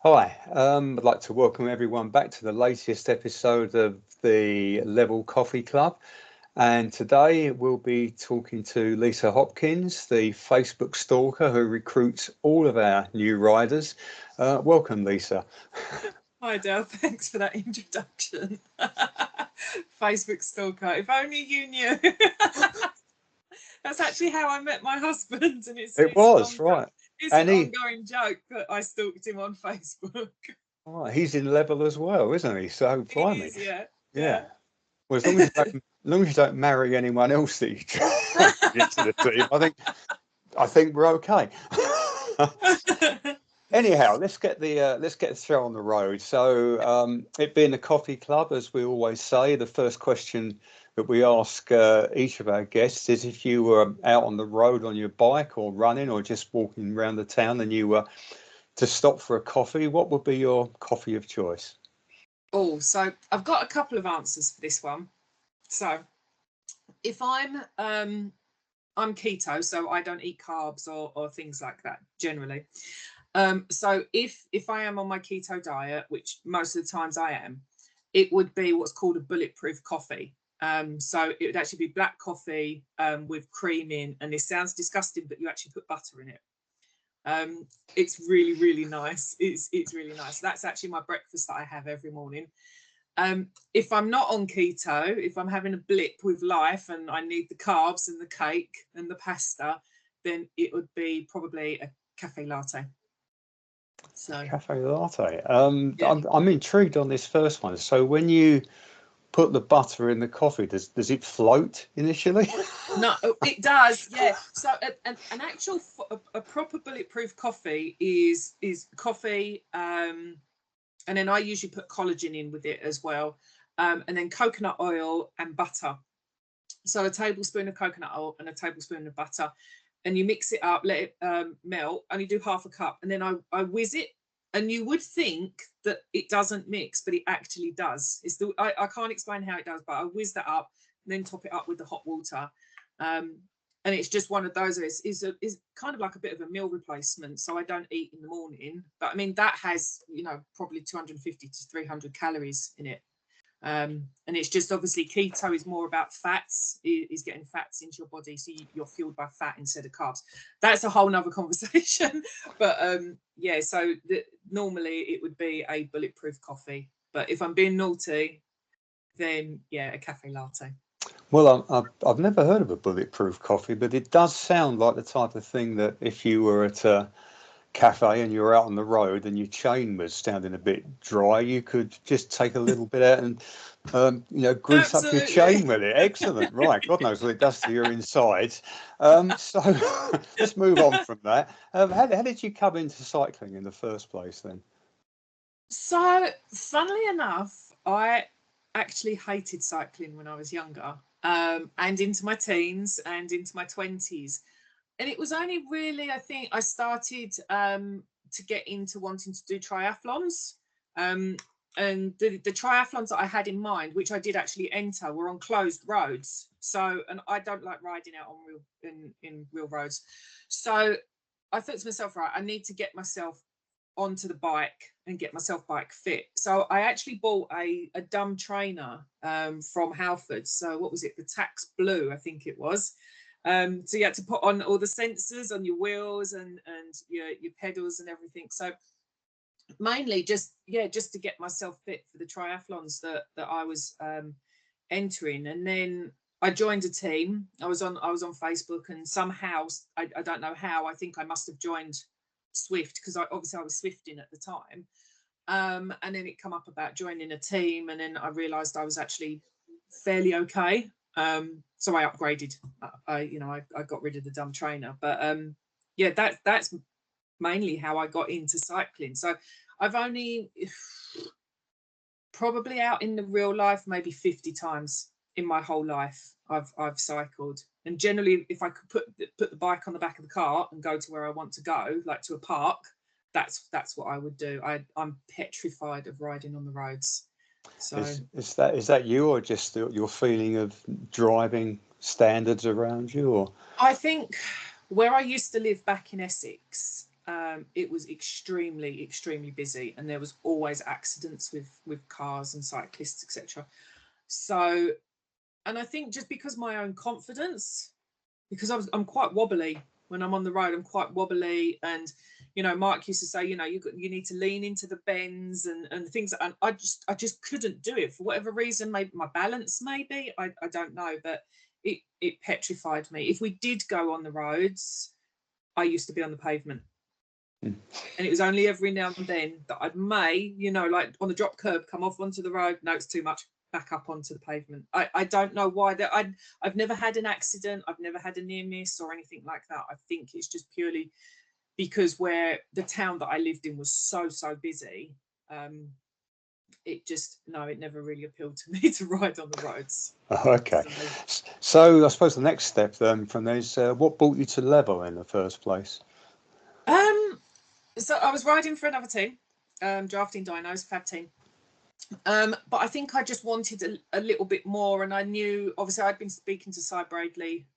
Hi, I'd like to welcome everyone back to the latest episode of the Level Coffee Club. And today we'll be talking to Lisa Hopkins, the Facebook stalker who recruits all of our new riders. Welcome, Lisa. Hi, Dale. Thanks for that introduction. Facebook stalker. If only you knew. That's actually how I met my husband, and It it's an was, ongoing right. it's an And ongoing joke that I stalked him on Facebook. he's in Level as well, isn't he? So, He blimey. is, yeah, Yeah. yeah. Well, as long as you don't marry anyone else that you try to get to the team, I think we're okay. Anyhow, let's get the show on the road. So, it being a coffee club, as we always say, the first question that we ask each of our guests is if you were out on the road on your bike or running or just walking around the town and you were to stop for a coffee, what would be your coffee of choice? So I've got a couple of answers for this one. So if I'm keto, so I don't eat carbs or things like that generally. So if I am on my keto diet, which most of the times I am, it would be what's called a bulletproof coffee. So it would actually be black coffee with cream in, and this sounds disgusting, but you actually put butter in it. It's really, really nice. It's really nice. That's actually my breakfast that I have every morning. If I'm not on keto, if I'm having a blip with life and I need the carbs and the cake and the pasta, then it would be probably a cafe latte. So Cafe latte. yeah. I'm intrigued on this first one. So when you put the butter in the coffee, does it float initially? No, it does. Yeah. So an actual a proper bulletproof coffee is coffee, and then I usually put collagen in with it as well, and then coconut oil and butter. So a tablespoon of coconut oil and a tablespoon of butter, and you mix it up, let it melt, and you do half a cup, and then I whiz it. And you would think that it doesn't mix, but it actually does. I can't explain how it does, but I whiz that up and then top it up with the hot water. And it's just one of those. Is kind of like a bit of a meal replacement. So I don't eat in the morning, but I mean that has probably 250 to 300 calories in it. And it's just obviously keto is more about fats, is getting fats into your body, so you're fueled by fat instead of carbs. That's a whole nother conversation. But yeah, so normally it would be a bulletproof coffee, but if I'm being naughty, then yeah, a cafe latte. Well, I've never heard of a bulletproof coffee, but it does sound like the type of thing that if you were at a cafe and you're out on the road and your chain was sounding a bit dry, you could just take a little bit out and grease up your Absolutely. chain with it. Excellent, right? God knows what it does to your insides. So let's move on from that. How did you come into cycling in the first place then? So funnily enough, I actually hated cycling when I was younger, and into my teens and into my 20s. And it was only really, I think, I started to get into wanting to do triathlons. Um, and the triathlons that I had in mind, which I did actually enter, were on closed roads. So, and I don't like riding out on in real roads. So I thought to myself, right, I need to get myself onto the bike and get myself bike fit. So I actually bought a dumb trainer from Halford. So what was it? The Tax Blue, I think it was. So you had to put on all the sensors on your wheels and your pedals and everything. So mainly just to get myself fit for the triathlons that I was entering. And then I joined a team. I was on Facebook, and somehow I don't know how. I think I must have joined Swift because obviously I was Swifting at the time. And then it come up about joining a team, and then I realised I was actually fairly okay. So I upgraded. I got rid of the dumb trainer, but yeah, that's mainly how I got into cycling. So I've only probably out in the real life maybe 50 times in my whole life I've cycled. And generally, if I could put the bike on the back of the car and go to where I want to go, like to a park, that's what I would do. I'm petrified of riding on the roads. So Is that you, or just your feeling of driving standards around you, or I think where I used to live back in Essex, it was extremely busy, and there was always accidents with cars and cyclists, etc. So, and I think just because my own confidence, because I'm quite wobbly when I'm on the road. I'm quite wobbly, and Mark used to say, you need to lean into the bends and things, and I just couldn't do it for whatever reason. Maybe my balance, maybe I don't know, but it petrified me. If we did go on the roads, I used to be on the pavement. And it was only every now and then that I may, like on the drop curb, come off onto the road. No, it's too much. Back up onto the pavement. I don't know why. I've never had an accident. I've never had a near miss or anything like that. I think it's just purely because where the town that I lived in was so busy. It never really appealed to me to ride on the roads. Okay. So I suppose the next step then from there is what brought you to level in the first place? So I was riding for another team, drafting dynos, fab team. But I think I just wanted a little bit more, and I knew, obviously I'd been speaking to Cy Bradley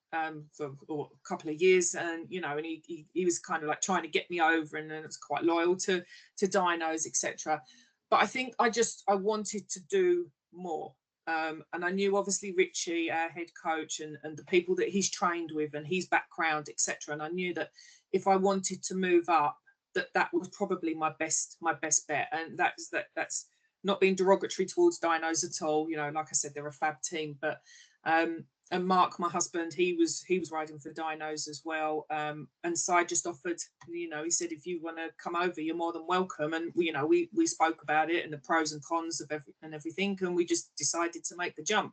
for a couple of years, and and he was kind of like trying to get me over, and then it's quite loyal to dynos, etc. But I think I wanted to do more, and I knew obviously Richie, our head coach, and the people that he's trained with and his background, etc. And I knew that if I wanted to move up, that was probably my best bet, and that's not being derogatory towards dynos at all. Like I said, they're a fab team, but and Mark, my husband, he was riding for dynos as well. And Cy just offered, he said, if you want to come over, you're more than welcome. And we spoke about it and the pros and cons of everything, and we just decided to make the jump.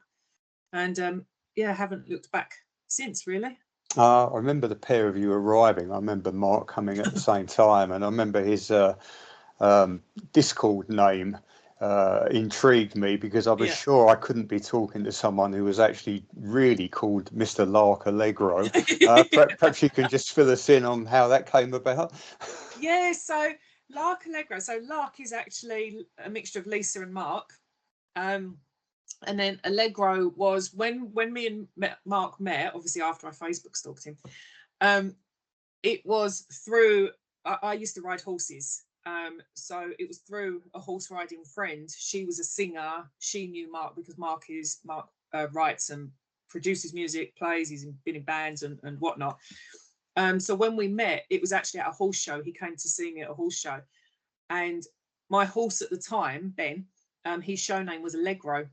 And haven't looked back since, really. I remember the pair of you arriving. I remember Mark coming at the same time, and I remember his Discord name intrigued me because I was sure I couldn't be talking to someone who was actually really called Mr. Lark Allegro. Perhaps you can just fill us in on how that came about. Yeah, so Lark Allegro. So Lark is actually a mixture of Lisa and Mark. And then Allegro was when me and Mark met, obviously after I Facebook stalked him. It was through, I used to ride horses. So it was through a horse riding friend. She was a singer. She knew Mark because Mark writes and produces music, plays. He's been in bands and whatnot. So when we met, it was actually at a horse show. He came to see me at a horse show. And my horse at the time, Ben, his show name was Allegro.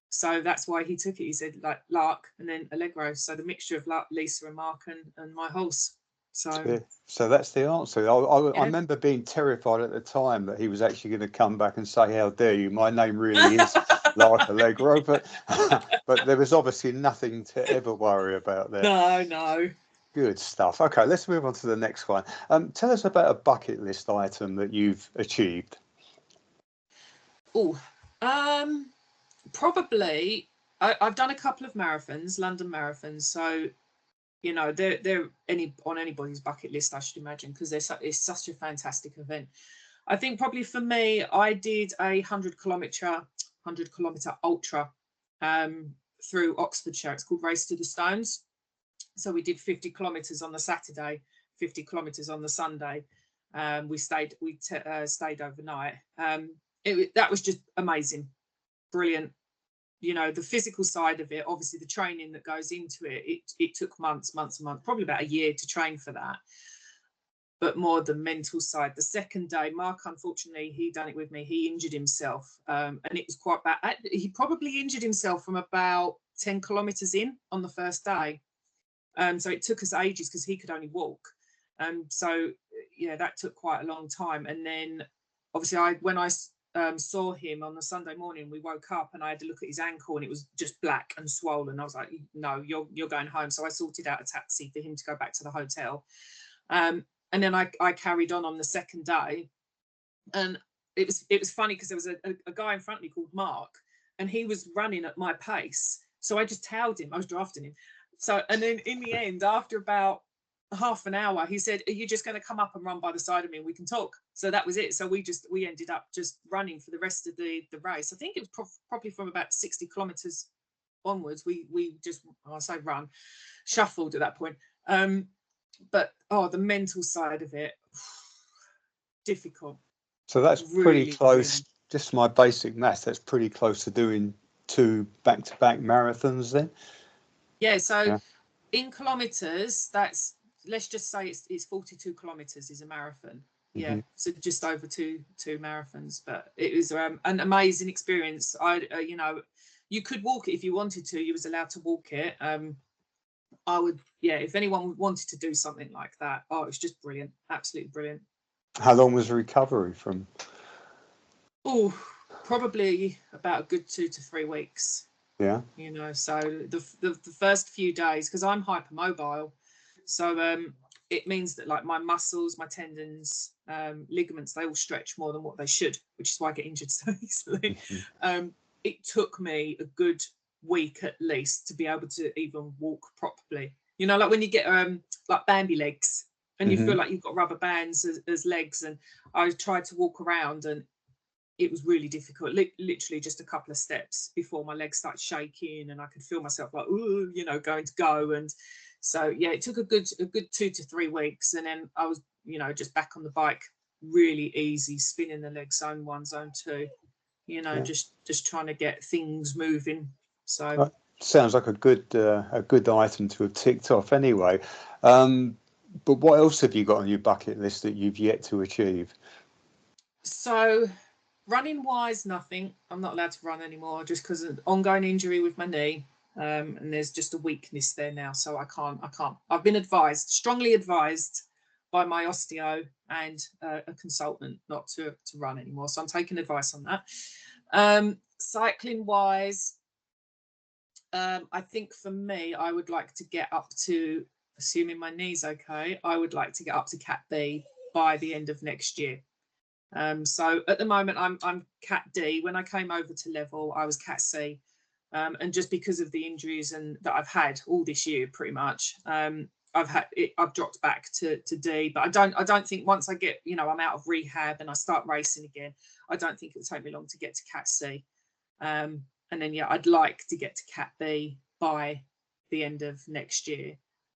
So that's why he took it. He said like Lark and then Allegro. So the mixture of Lisa and Mark and my horse. So that's the answer. I remember being terrified at the time that he was actually going to come back and say, how dare you, my name really is Lark Allegro, but there was obviously nothing to ever worry about there. No. Good stuff. Okay, let's move on to the next one. Tell us about a bucket list item that you've achieved. Probably I've done a couple of marathons, London marathons, so they're on anybody's bucket list, I should imagine, because it's such a fantastic event. I think probably for me, I did a 100-kilometer ultra through Oxfordshire. It's called Race to the Stones. So we did 50 kilometers on the Saturday, 50 kilometers on the Sunday. We stayed overnight. That was just amazing, brilliant. The physical side of it, obviously the training that goes into it took months, probably about a year to train for that. But more the mental side. The second day, Mark, unfortunately, he done it with me. He injured himself, and it was quite bad. He probably injured himself from about 10 kilometers in on the first day. So it took us ages because he could only walk. So that took quite a long time. And then obviously when I saw him on the Sunday morning, we woke up and I had to look at his ankle and it was just black and swollen. I was like, no, you're going home. So I sorted out a taxi for him to go back to the hotel. And then I carried on the second day. And it was funny because there was a guy in front of me called Mark, and he was running at my pace. So I just tailed him. I was drafting him. So, and then in the end, after about half an hour, he said, are you just going to come up and run by the side of me and we can talk? So that was it. So we ended up just running for the rest of the race. I think it was probably from about 60 kilometers onwards. We just, I'll say run, shuffled at that point. But the mental side of it, difficult. So that's pretty Really, close. really. Just my basic maths, that's pretty close to doing 2 back-to-back marathons then. Yeah, so Yeah. in kilometers, that's, let's just say it's 42 kilometers is a marathon. Yeah, so just over two marathons. But it was an amazing experience. You know, you could walk it if you wanted to. You was allowed to walk it. I would, yeah, if anyone wanted to do something like that, oh, it was just brilliant, absolutely brilliant. How long was the recovery from? Oh, probably about a good 2 to 3 weeks. Yeah. You know, so the first few days, because I'm hypermobile, so it means that like my muscles, my tendons, ligaments, they all stretch more than what they should, which is why I get injured so easily. It took me a good week at least to be able to even walk properly. You know, like when you get like Bambi legs and you feel like you've got rubber bands as legs, and I tried to walk around and it was really difficult. Literally just a couple of steps before my legs started shaking and I could feel myself like, ooh, you know, going to go. And so yeah, it took a good 2 to 3 weeks, and then I was, you know, just back on the bike, really easy, spinning the leg, zone 1, zone 2, you know, just trying to get things moving. So That sounds like a good item to have ticked off anyway. But what else have you got on your bucket list that you've yet to achieve? So running wise, nothing. I'm not allowed to run anymore just because of ongoing injury with my knee. And there's just a weakness there now, so I can't. I've been strongly advised by my osteo and a consultant not to run anymore, so I'm taking advice on that. Cycling wise, I think for me, I would like to get up to, assuming my knee's okay, I would like to get up to Cat B by the end of next year. So at the moment, I'm Cat D. When I came over to level, I was Cat C. And just because of the injuries and that I've had all this year, pretty much, I've dropped back to D. But I don't think once I get, you know, I'm out of rehab and I start racing again, I don't think it'll take me long to get to Cat C. And then yeah, I'd like to get to Cat B by the end of next year.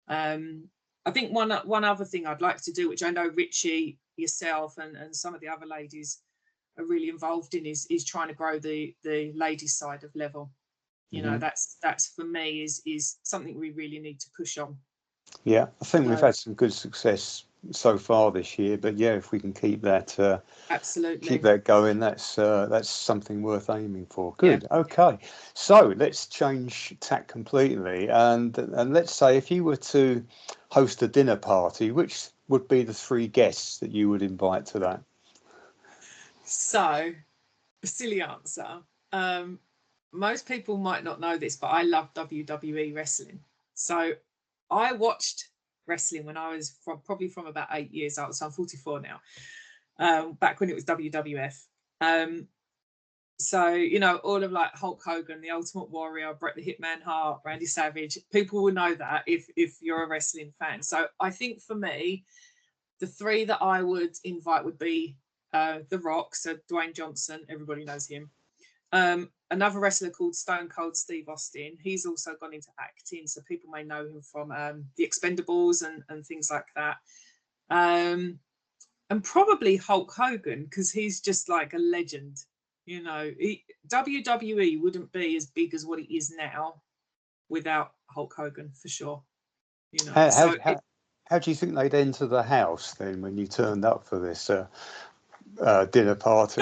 I think one other thing I'd like to do, which I know Richie, yourself, and some of the other ladies are really involved in, is trying to grow the ladies side of level. You know, that's for me is something we really need to push on. Yeah, I think we've had some good success so far this year, but yeah, if we can keep that going, that's something worth aiming for. Good. Yeah. Okay, so let's change tack completely, and let's say if you were to host a dinner party, which would be the 3 guests that you would invite to that? So, a silly answer. Most people might not know this, but I love WWE wrestling. So I watched wrestling when I was probably from about 8 years old. So I'm 44 now. Back when it was WWF. So, you know, all of like Hulk Hogan, the Ultimate Warrior, Bret the Hitman Hart, Randy Savage, people will know that if you're a wrestling fan. So I think for me, the 3 that I would invite would be The Rock, so Dwayne Johnson, everybody knows him. Another wrestler called Stone Cold Steve Austin. He's also gone into acting, so people may know him from The Expendables and things like that. And probably Hulk Hogan, because he's just like a legend. You know, WWE wouldn't be as big as what it is now without Hulk Hogan, for sure. You know, how do you think they'd enter the house then when you turned up for this dinner party?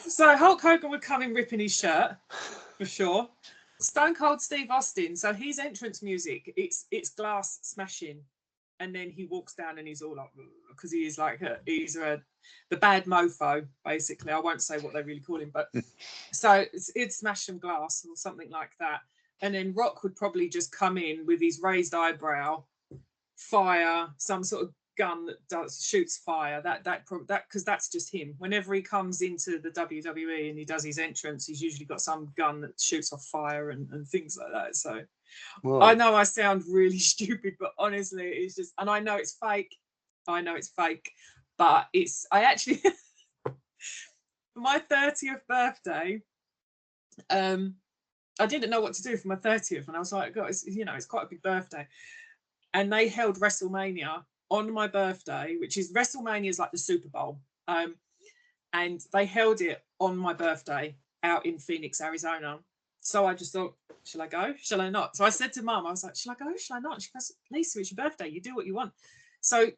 So Hulk Hogan would come in ripping his shirt, for sure. Stone Cold Steve Austin, so his entrance music, it's glass smashing, and then he walks down and he's all like, because he's like the bad mofo, basically. I won't say what they really call him, but so it's smash some glass or something like that. And then Rock would probably just come in with his raised eyebrow, fire some sort of gun that shoots fire, that because that's just him. Whenever he comes into the WWE and he does his entrance, he's usually got some gun that shoots off fire and things like that. So whoa. I know I sound really stupid, but honestly it's just, and I know it's fake, but I actually for my 30th birthday, I didn't know what to do for my 30th, and I was like, God, it's quite a big birthday. And they held WrestleMania on my birthday, which is WrestleMania is like the Super Bowl. And they held it on my birthday out in Phoenix, Arizona. So I just thought, shall I go? Shall I not? So I said to Mum, I was like, shall I go? Shall I not? And she goes, Lisa, it's your birthday. You do what you want. So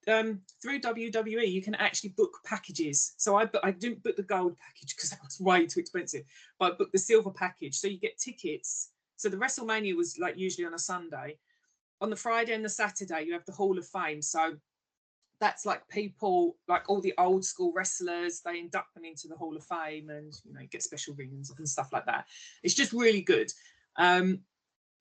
through WWE, you can actually book packages. So I didn't book the gold package because that was way too expensive, but I booked the silver package. So you get tickets. So the WrestleMania was like usually on a Sunday. On the Friday and the Saturday, you have the Hall of Fame. So that's like people, like all the old school wrestlers, they induct them into the Hall of Fame, and you know, you get special rings and stuff like that. It's just really good. And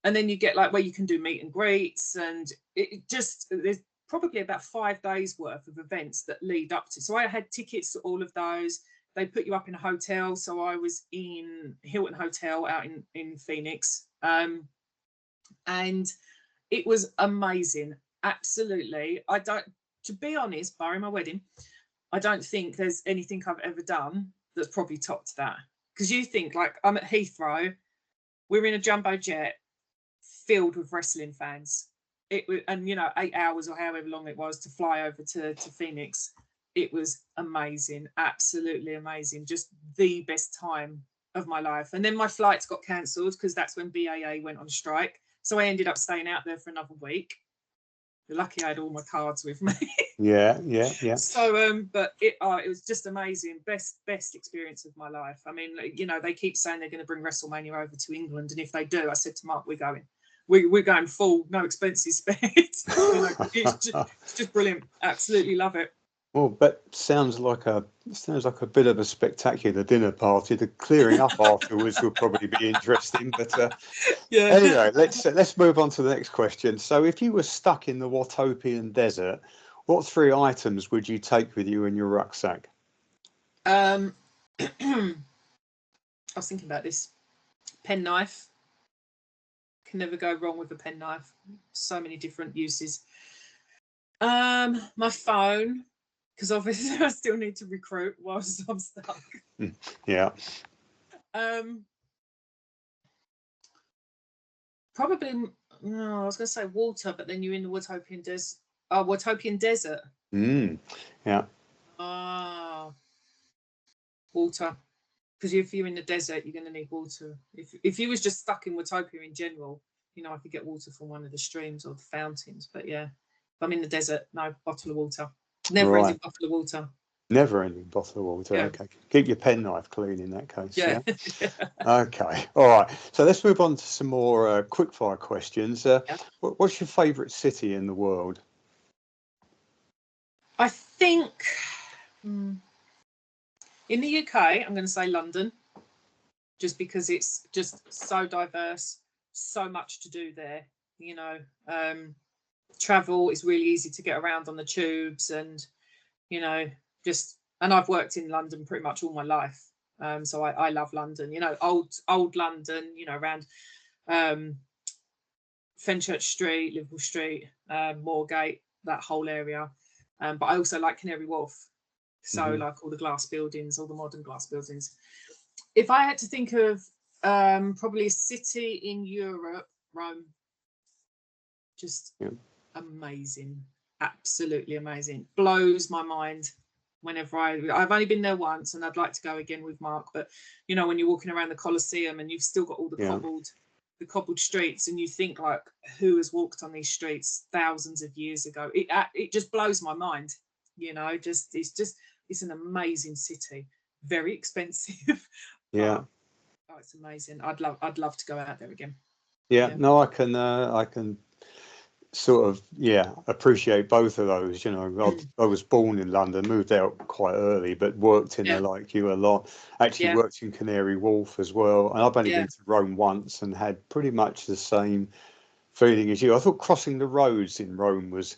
then you get like where you can do meet and greets, and it just, there's probably about 5 days worth of events that lead up to. So I had tickets to all of those. They put you up in a hotel. So I was in Hilton Hotel out in Phoenix. And it was amazing. Absolutely. To be honest, barring my wedding, I don't think there's anything I've ever done that's probably topped that. Because you think, like, I'm at Heathrow, we're in a jumbo jet filled with wrestling fans. And you know, 8 hours or however long it was to fly over to Phoenix. It was amazing, absolutely amazing. Just the best time of my life. And then my flights got cancelled because that's when BAA went on strike. So I ended up staying out there for another week. Lucky I had all my cards with me. Yeah. So, but it was just amazing. Best experience of my life. I mean, you know, they keep saying they're going to bring WrestleMania over to England, and if they do, I said to Mark, we're going. We're going full, no expenses spared. You know, it's just brilliant. Absolutely love it. Well, that sounds like a bit of a spectacular dinner party. The clearing up afterwards will probably be interesting. But Yeah. Anyway, let's move on to the next question. So, if you were stuck in the Watopian desert, what 3 items would you take with you in your rucksack? I was thinking about this. Penknife. Can never go wrong with a penknife. So many different uses. My phone, because obviously I still need to recruit whilst I'm stuck. Yeah. Probably, no, I was going to say water, but then you're in the Watopian desert. Oh, Watopian desert. Yeah. Water. Because if you're in the desert, you're going to need water. If you was just stuck in Watopia in general, you know, I could get water from one of the streams or the fountains. But yeah, if I'm in the desert, no, bottle of water. Never ending bottle of water. Never ending bottle of water. Yeah. Okay. Keep your penknife clean in that case. Yeah. Okay. All right. So let's move on to some more quickfire questions. What's your favourite city in the world? I think in the UK, I'm going to say London, just because it's just so diverse, so much to do there. You know, travel is really easy to get around on the tubes, and you know, and I've worked in London pretty much all my life, so I love London. You know, old London. You know, around Fenchurch Street, Liverpool Street, Moorgate, that whole area. But I also like Canary Wharf. So like all the glass buildings, all the modern glass buildings. If I had to think of probably a city in Europe, Rome. Just amazing, absolutely amazing. Blows my mind whenever I've only been there once, and I'd like to go again with Mark. But you know, when you're walking around the Colosseum and you've still got all the cobbled streets, and you think like, who has walked on these streets thousands of years ago? It just blows my mind. You know, it's an amazing city. Very expensive. Yeah. It's amazing. I'd love to go out there again. Yeah. No, I can sort of appreciate both of those. You know, I was born in London, moved out quite early, but worked in there like you a lot. Actually worked in Canary Wharf as well, and I've only been to Rome once and had pretty much the same feeling as you. I thought crossing the roads in Rome was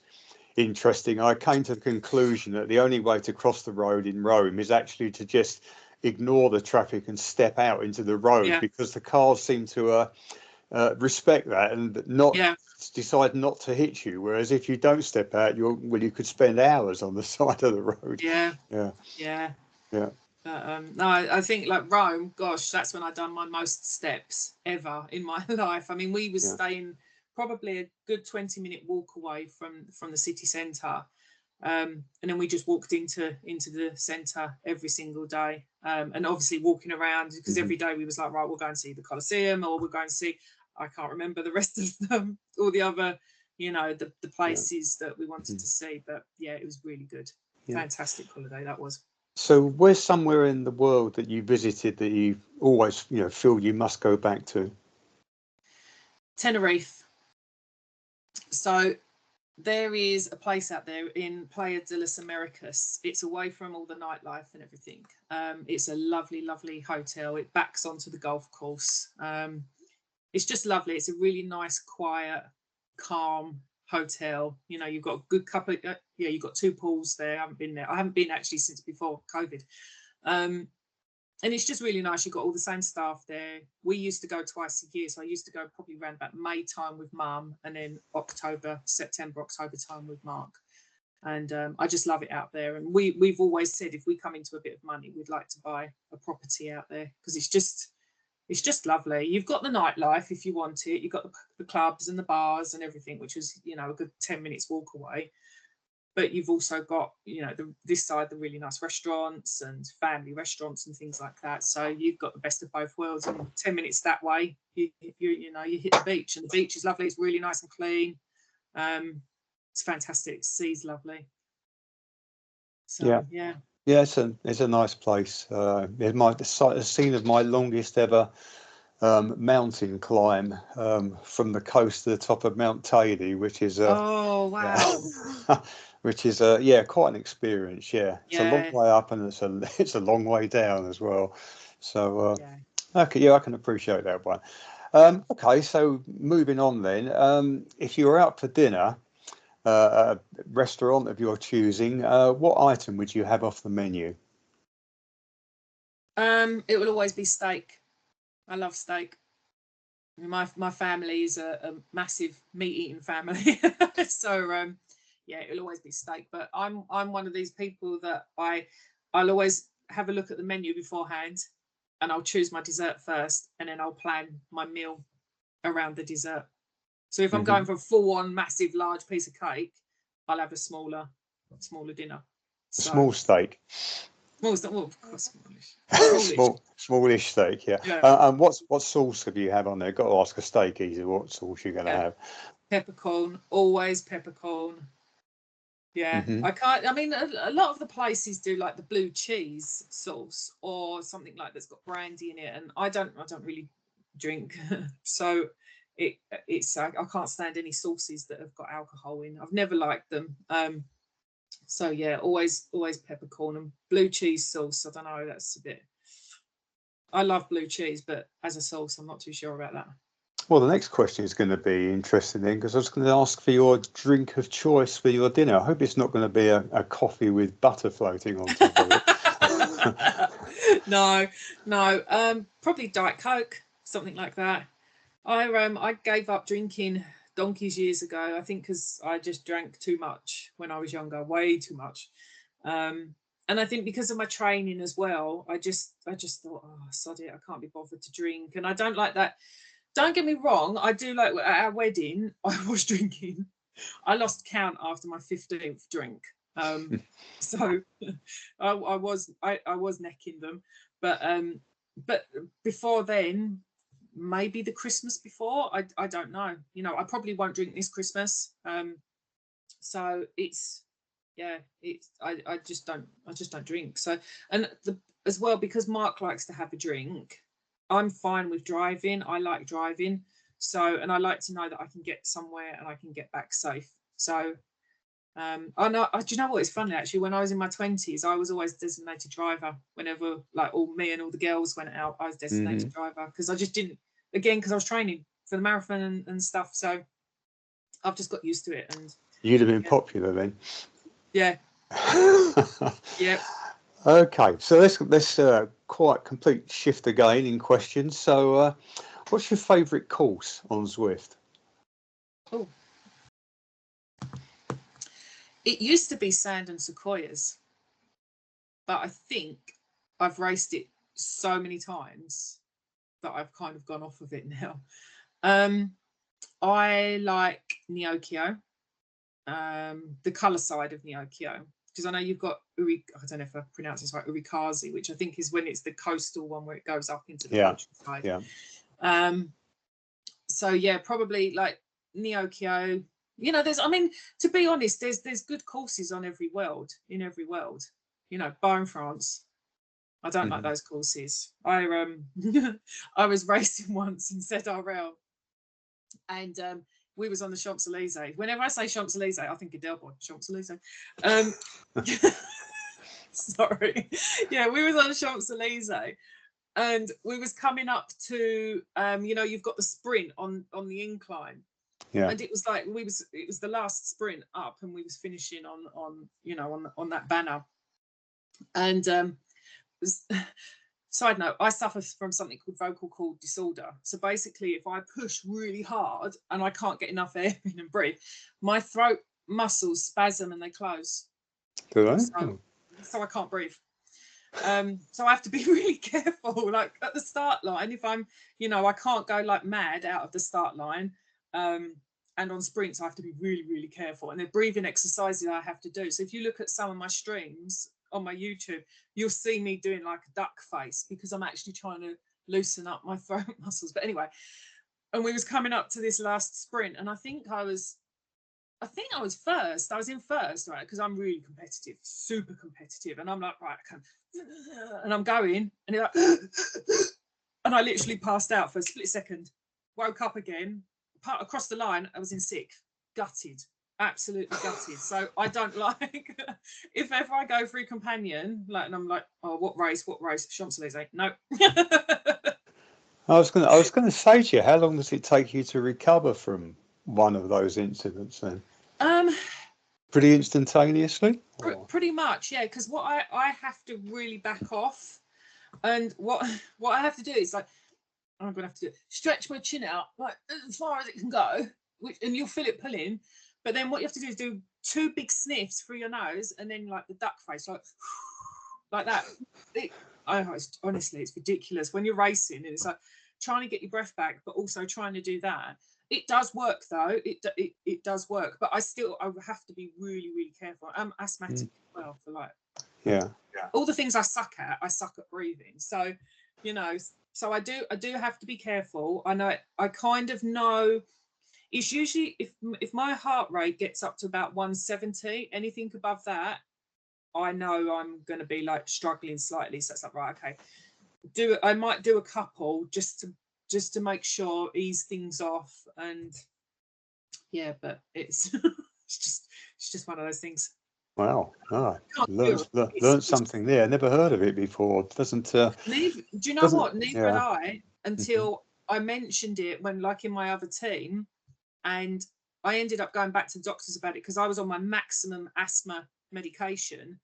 interesting. I came to the conclusion that the only way to cross the road in Rome is actually to just ignore the traffic and step out into the road, because the cars seem to respect that and not decide not to hit you. Whereas if you don't step out, you could spend hours on the side of the road. No, I think like Rome, gosh, that's when I done my most steps ever in my life. I mean, we was staying probably a good 20-minute walk away from the city centre. And then we just walked into the centre every single day, and obviously walking around, because every day we was like, right, we'll go and see the Colosseum, or we're going to see, I can't remember the rest of them, all the other, you know, the places that we wanted to see. But yeah, it was really good. Fantastic holiday that was. So where's somewhere in the world that you visited that you always, you know, feel you must go back to? Tenerife. So there is a place out there in Playa de las Americas. It's away from all the nightlife and everything. It's a lovely, lovely hotel. It backs onto the golf course. It's just lovely. It's a really nice, quiet, calm hotel. You know, you've got a good couple of, you've got 2 pools there. I haven't been there. I haven't been actually since before COVID. And it's just really nice. You've got all the same staff there. We used to go twice a year. So I used to go probably around about May time with Mum, and then September, October time with Mark. And I just love it out there. And we've always said, if we come into a bit of money, we'd like to buy a property out there, because it's just lovely. You've got the nightlife if you want it. You've got the clubs and the bars and everything, which is, you know, a good 10 minutes walk away. But you've also got, you know, this side, the really nice restaurants and family restaurants and things like that. So you've got the best of both worlds. And 10 minutes that way, you hit the beach, and the beach is lovely. It's really nice and clean. It's fantastic. The sea's lovely. So yeah, it's a nice place. It's the scene of my longest ever mountain climb, from the coast to the top of Mount Taylor, which is oh wow. which is quite an experience. It's a long way up, and it's a long way down as well. So okay, I can appreciate that one. Okay, so moving on then, if you were out for dinner at a restaurant of your choosing, what item would you have off the menu? It will always be steak. I love steak. My family is a massive meat eating family, so it'll always be steak. But I'm one of these people that I'll always have a look at the menu beforehand, and I'll choose my dessert first, and then I'll plan my meal around the dessert. So if I'm going for a full-on massive large piece of cake, I'll have a smaller dinner. So, small steak. Well, of course, smallish. Smallish steak, yeah. And what sauce have you had on there? Got to ask a steak eater what sauce you're going to have. Peppercorn, always peppercorn. Yeah, I can't. I mean, a lot of the places do like the blue cheese sauce or something like that's got brandy in it, and I don't really drink, so it's I can't stand any sauces that have got alcohol in. I've never liked them. So yeah, always peppercorn and blue cheese sauce. I don't know, that's a bit. I love blue cheese, but as a sauce, I'm not too sure about that. Well, the next question is going to be interesting then, because I was going to ask for your drink of choice for your dinner. I hope it's not going to be a coffee with butter floating on top of it. No. Probably Diet Coke, something like that. I gave up drinking donkeys years ago, I think, because I just drank too much when I was younger, way too much. And I think because of my training as well, I just thought, oh, sod it, I can't be bothered to drink. And I don't like that. Don't get me wrong, I do like, at our wedding, I was drinking. I lost count after my 15th drink. So I was necking them. But before then, maybe the Christmas before, I don't know. You know, I probably won't drink this Christmas. So I just don't drink. So, and as well, because Mark likes to have a drink, I'm fine with driving. I like driving. So, and I like to know that I can get somewhere and I can get back safe. So, do you know what? It's funny actually. When I was in my 20s, I was always designated driver. Whenever like me and all the girls went out, I was designated driver, because I just didn't. Again, because I was training for the marathon and stuff. So I've just got used to it. And you'd have been popular then. Yeah. Yep. Okay, so let's quite complete shift again in questions. So, what's your favourite course on Zwift? Oh, it used to be Sand and Sequoias, but I think I've raced it so many times that I've kind of gone off of it now. I like Neokio, the colour side of Neokio, because I know you've got I don't know if I pronounce this right, Urikazi, which I think is when it's the coastal one where it goes up into the countryside. Yeah. So yeah, probably like Neokio. You know, to be honest, there's good courses in every world. You know, bar in France. I don't like those courses. I I was racing once in ZRL, and we was on the Champs-Élysées. Whenever I say Champs-Élysées, I think of Delboy. Champs-Élysées. Sorry. Yeah, we was on the Champs-Élysées, and we was coming up to you know, you've got the sprint on the incline. Yeah. And it was like it was the last sprint up, and we was finishing on you know, on that banner. And side note, I suffer from something called vocal cord disorder. So basically, if I push really hard and I can't get enough air in and breathe, my throat muscles spasm and they close. Do they? So I can't breathe. So I have to be really careful, like at the start line. If I'm, you know, I can't go like mad out of the start line. And on sprints, I have to be really, really careful. And the breathing exercises I have to do. So if you look at some of my streams on my YouTube, you'll see me doing like a duck face, because I'm actually trying to loosen up my throat muscles. But anyway, and we was coming up to this last sprint, and I think I was first. I was in first, right? Because I'm really competitive, super competitive. And I'm like, right, I can, and I'm going, and like, and I literally passed out for a split second, woke up again, across the line. I was in sick, gutted, absolutely gutted. So I don't like, if ever I go through companion, like, and I'm like, oh, what race, Champs-Élysées? No. I was gonna say to you, how long does it take you to recover from one of those incidents then? Pretty instantaneously? Pretty much, yeah, because what I have to really back off, and what I have to do is like, I'm gonna have to stretch my chin out like as far as it can go, and you'll feel it pulling. But then what you have to do is do 2 big sniffs through your nose, and then like the duck face, like that. Honestly, it's ridiculous when you're racing, and it's like trying to get your breath back, but also trying to do that. It does work though. It does work, but I have to be really, really careful. I'm asthmatic as well, for like all the things I suck at breathing. So, you know, so I do have to be careful. I know, I kind of know. It's usually if my heart rate gets up to about 170, anything above that, I know I'm going to be like struggling slightly. So it's like, right, okay, I might do a couple just to make sure, ease things off. And yeah, but it's it's just one of those things. Wow. Learned something there. Never heard of it before. Doesn't do you know what? Neither had I, until I mentioned it when, like, in my other team, and I ended up going back to the doctors about it because I was on my maximum asthma medication,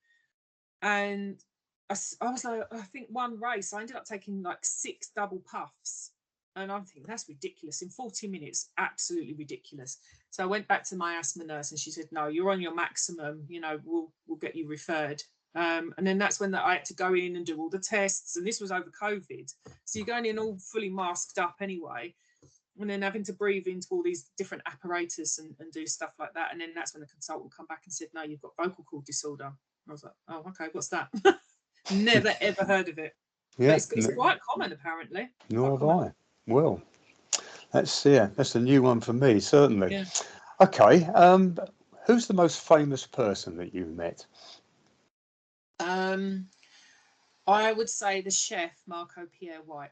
and I was like, I think one race I ended up taking like 6 double puffs, and I'm thinking that's ridiculous in 40 minutes, absolutely ridiculous. So I went back to my asthma nurse, and she said, no, you're on your maximum, you know, we'll get you referred. And then that's when I had to go in and do all the tests, and this was over COVID, so you're going in all fully masked up anyway, and then having to breathe into all these different apparatus and do stuff like that. And then that's when the consultant come back and said, no, you've got vocal cord disorder. I was like, oh, okay, what's that? Never ever heard of it. Yeah, but it's quite common apparently. Nor have I. Well, that's a new one for me, certainly. Yeah. Okay, who's the most famous person that you've met? I would say the chef Marco Pierre White.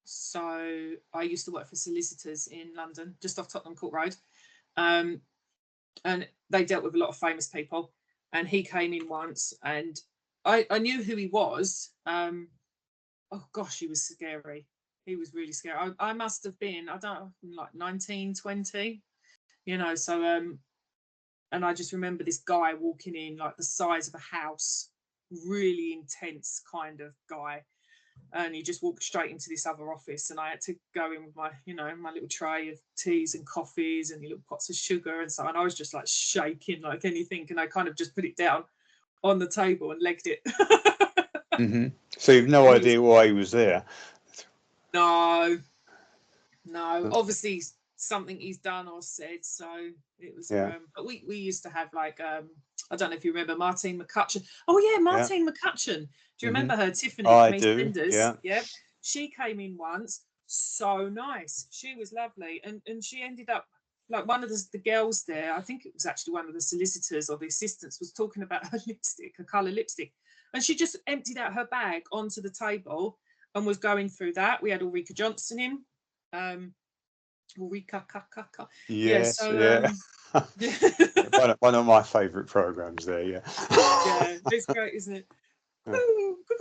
So I used to work for solicitors in London, just off Tottenham Court Road, and they dealt with a lot of famous people. And he came in once, and I knew who he was. Oh gosh, he was scary. He was really scary. I must have been, I don't know, like 19, 20, you know. So and I just remember this guy walking in, like the size of a house, really intense kind of guy. And he just walked straight into this other office, and I had to go in with my, you know, my little tray of teas and coffees and little pots of sugar and so on. I was just like shaking like anything, and I kind of just put it down on the table and legged it. So you've no idea why he was there? No. Obviously something he's done or said. So it was. Yeah. But we used to have like I don't know if you remember Martine McCutcheon. Oh yeah, Martine McCutcheon. Do you remember her, Tiffany I from do. EastEnders? Yeah. She came in once. So nice. She was lovely, and she ended up like one of the girls there. I think it was actually one of the solicitors or the assistants was talking about her lipstick, her colour lipstick, and she just emptied out her bag onto the table and was going through that. We had Ulrika Johnson in. Ulrika, yeah. Yes. So Yeah. yeah, One of my favourite programs there. Yeah. yeah, it's great, isn't it?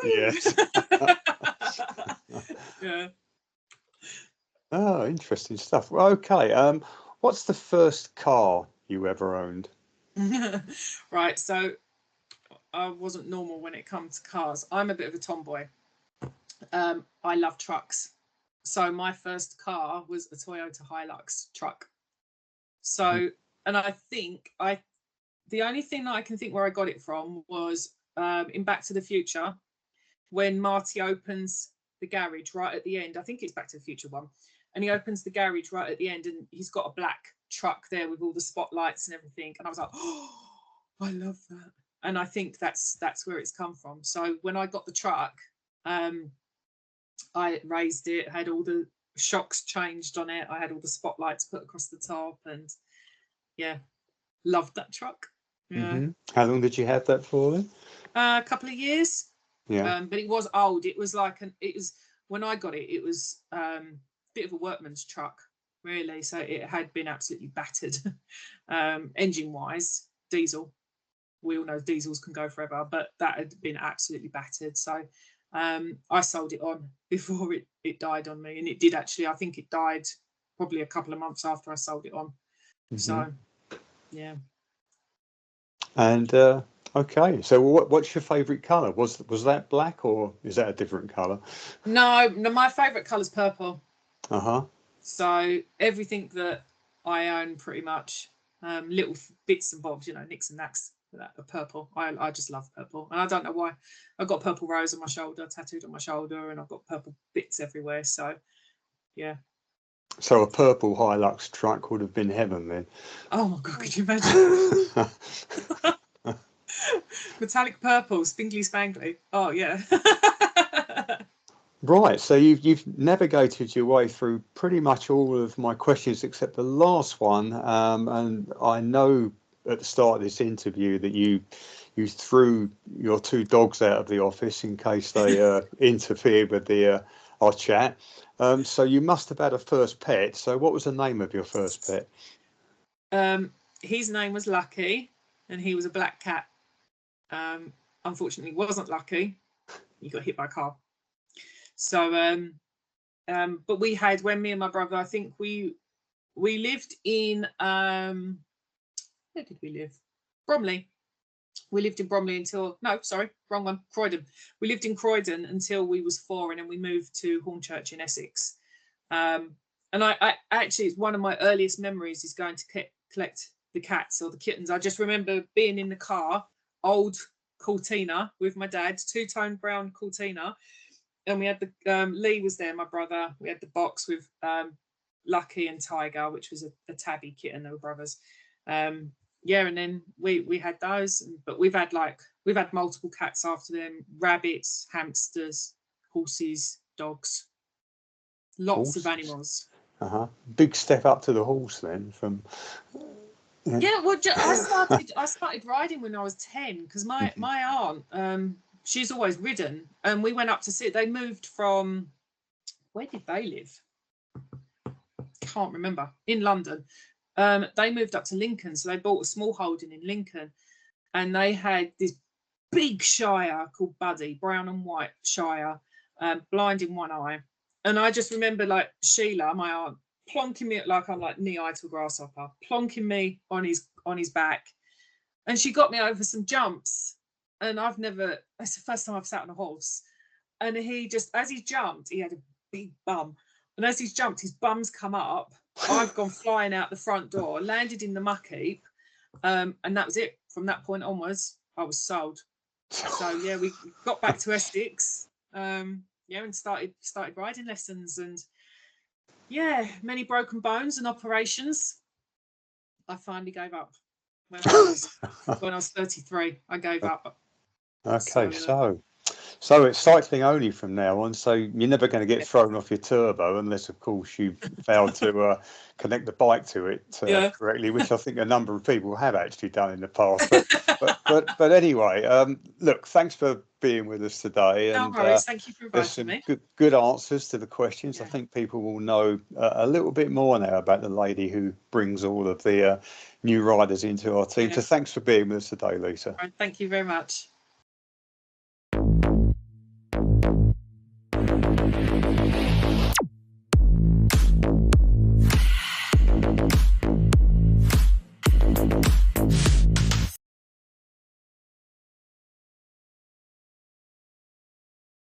Yes. Yeah. Oh, interesting stuff. Well, okay. What's the first car you ever owned? Right. So I wasn't normal when it comes to cars. I'm a bit of a tomboy. I love trucks. So my first car was a Toyota Hilux truck. So, and I think the only thing that I can think where I got it from was in Back to the Future, when Marty opens the garage right at the end. I think it's Back to the Future one, and he opens the garage right at the end, and he's got a black truck there with all the spotlights and everything. And I was like, oh, I love that. And I think that's where it's come from. So when I got the truck, I raised it, had all the shocks changed on it, I had all the spotlights put across the top, and yeah, loved that truck. Yeah. How long did you have that for then? A couple of years. Yeah. But it was old. It was like it was when I got it, it was a bit of a workman's truck, really. So it had been absolutely battered, engine wise, diesel. We all know diesels can go forever, but that had been absolutely battered. So I sold it on before it died on me, and it did actually. I think it died probably a couple of months after I sold it on. So yeah. And okay, so what's your favourite colour? Was that black or is that a different colour? No, my favourite colour's purple. Uh-huh. So everything that I own, pretty much, little bits and bobs, nicks and knacks, that are purple. I just love purple, and I don't know why. I've got purple rose on my shoulder, tattooed on my shoulder, and I've got purple bits everywhere. So yeah. So a purple Hilux truck would have been heaven then. Oh my God, could you imagine? Metallic purple, spingly spangly. Oh yeah. Right, so you've navigated your way through pretty much all of my questions except the last one, and I know at the start of this interview that you threw your two dogs out of the office in case they interfered with our chat. So you must have had a first pet. So what was the name of your first pet? His name was Lucky, and he was a black cat. Unfortunately, wasn't Lucky. He got hit by a car. So, but we had, when me and my brother, I think we lived in, where did we live? Bromley. We lived in Bromley until, no, sorry, wrong one, Croydon. We lived in Croydon until we was 4, and then we moved to Hornchurch in Essex. And I actually, it's one of my earliest memories is going to collect the cats or the kittens. I just remember being in the car, old Cortina with my dad, two-tone brown Cortina. And we had the Lee was there, my brother. We had the box with Lucky and Tiger, which was a tabby kitten. They were brothers. Yeah, and then we had those, but we've had multiple cats after them, rabbits, hamsters, horses, dogs, lots of animals. Big step up to the horse then from. Yeah, well, I started riding when I was 10 because my aunt, she's always ridden, and we went up to see it. They moved from, where did they live? Can't remember. In London. They moved up to Lincoln, so they bought a small holding in Lincoln, and they had this big Shire called Buddy, brown and white Shire, blind in one eye. And I just remember like Sheila, my aunt, plonking me like I'm like knee high to a grasshopper, plonking me on his back, and she got me over some jumps. And it's the first time I've sat on a horse. And he just, as he jumped, he had a big bum, and as he's jumped, his bum's come up. I've gone flying out the front door, landed in the muck heap, and that was it. From that point onwards, I was sold. So yeah, we got back to Essex, and started riding lessons, and yeah, many broken bones and operations. I finally gave up when I was 33. I gave up. Okay, so it's cycling only from now on. So you're never going to get thrown off your turbo unless, of course, you failed to connect the bike to it correctly, which I think a number of people have actually done in the past. But anyway, look, thanks for being with us today. No And worries. Thank you for there's inviting some me. good answers to the questions. Yeah. I think people will know a little bit more now about the lady who brings all of the new riders into our team. Yeah. So thanks for being with us today, Lisa. Right, thank you very much.